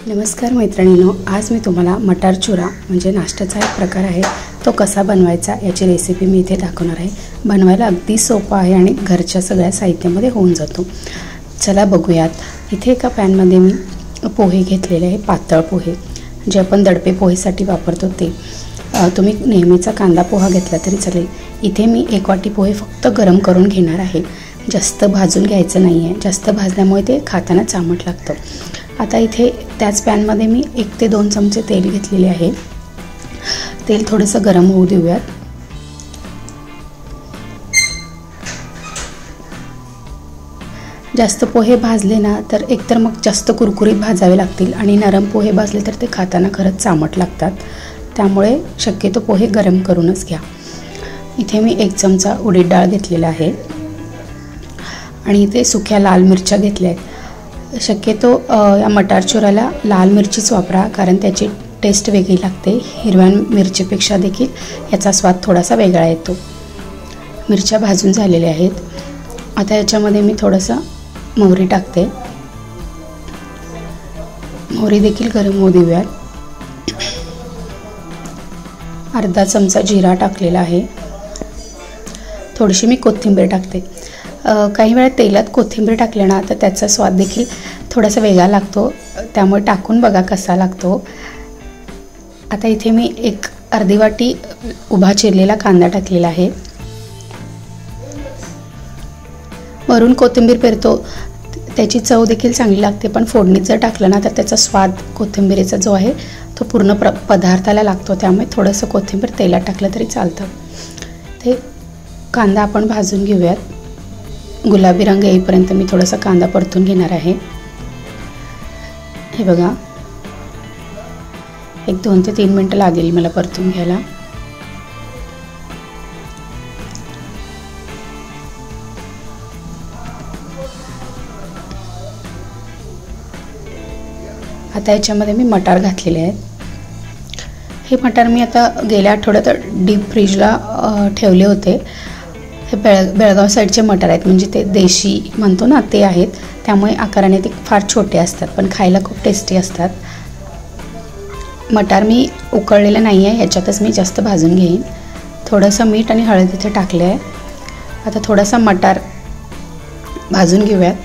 नमस्कार मैत्रिणींनो, आज मी तुम्हाला मटार चुरा म्हणजे नाश्त्याचा एक प्रकार आहे तो कसा बनवायचा याची रेसिपी मी इथे दाखवणार आहे। बनवायला अगदी सोपा आहे आणि घरच्या सगळ्या साहित्यामध्ये होऊन जातो। चला बघूयात। इथे एका पॅनमध्ये मी पोहे घेतलेले आहे, पातळ पोहे जे आपण दडपे पोहेसाठी वापरतो ते। तुम्ही नेहमीचा कांदा पोहा घेतला तरी चालेल। इथे मी 1 वाटी पोहे फक्त गरम करून घेणार आहे, जास्त भाजून घ्यायचं नाही आहे, जास्त भाजल्यामुळे ते खाताना चामट लागतं। आता इथे त्याच पॅनमध्ये मी 1 ते 2 चमचे तेल घेतलेले आहे। तेल थोडंसं गरम होऊ देऊयात। जास्त पोहे भाजले ना तर एकतर मग जास्त कुरकुरीत भाजावे लागतील आणि नरम पोहे भाजले तर ते खाताना खरंच चामट लागतात, त्यामुळे शक्यतो पोहे गरम करूनच घ्या। इथे मी 1 चमचा उडीद डाळ घेतलेला आहे आणि इथे सुक्या लाल मिरच्या घेतल्या आहेत। शक्यतो या मटार चुराला लाल मिरचीच वापरा, कारण त्याची टेस्ट वेगळी लागते। हिरव्या मिरचीपेक्षा देखील याचा स्वाद थोडासा वेगळा येतो। मिरच्या भाजून झालेल्या आहेत। आता याच्यामध्ये मी थोडंसं मोहरी टाकते। मोहरी देखील गरम होऊ देऊयात। अर्धा चमचा जिरा टाकलेला आहे। थोडीशी मी कोथिंबीर टाकते। काही वेळा तेलात कोथिंबीर टाकले ना तर त्याचा स्वाद देखील थोडासा वेगळा लागतो, त्यामुळे टाकून बघा कसा लागतो। आता इथे मी अर्धी वाटी उभा चिरलेला कांदा टाकलेला आहे। वरून कोथिंबीर पेरतो त्याची चव देखील चांगली लागते, पण फोडणीत जर टाकलं ना तर त्याचा स्वाद कोथिंबीरीचा जो आहे तो पूर्ण पदार्थाला लागतो, त्यामुळे थोडंसं कोथिंबीर तेलात टाकलं तरी चालतं। ते कांदा आपण भाजून घेऊयात। गुलाबी रंग येईपर्यंत मी थोडासा कांदा परतून घेणार आहे। हे बघा, 2 ते 3 मिनिटं लागेल मला परतून घ्यायला। आता याच्यामध्ये मी मटार घातलेले आहेत। हे मटार मी आता गेल्या आठवड्यात डीप फ्रीजला ठेवले होते। हे बेळगाव साईडचे मटार आहेत, म्हणजे ते देशी म्हणतो ना ते आहेत, त्यामुळे आकाराने ते फार छोटे असतात पण खायला खूप टेस्टी असतात। मटार मी उकळलेलं नाही आहे, याच्यातच मी जास्त भाजून घेईन। थोडंसं मीठ आणि हळद इथे टाकले आहे। आता थोडासा मटार भाजून घेऊयात।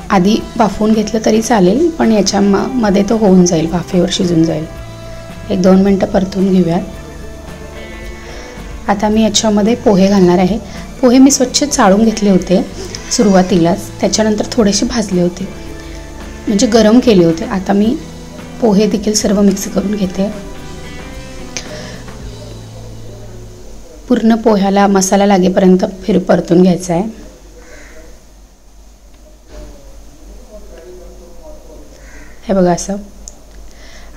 आधी वाफवून घेतलं तरी चालेल, पण याच्यामध्ये तो होऊन जाईल, वाफेवर शिजून जाईल। 1-2 मिनटं परतून घेऊयात। आता मी याच्यामध्ये पोहे घालणार आहे। पोहे मी स्वच्छ चाळून घेतले होते सुरुवातीलाच, त्याच्यानंतर थोडेसे भाजले होते, म्हणजे गरम केले होते। आता मी पोहे देखील सर्व मिक्स करून घेते। पूर्ण पोह्याला मसाला लागेपर्यंत परतून घ्यायचा आहे। हे बघा असं,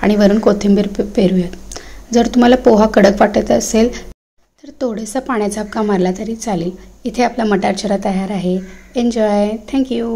आणि वरून कोथिंबीर पेरूयात। जर तुम्हाला पोहा कडक वाटत असेल तर थोडासा पाण्याचा झपका मारला तरी चालेल। इथे आपला मटार चुरा तयार आहे। एन्जॉय। थँक्यू।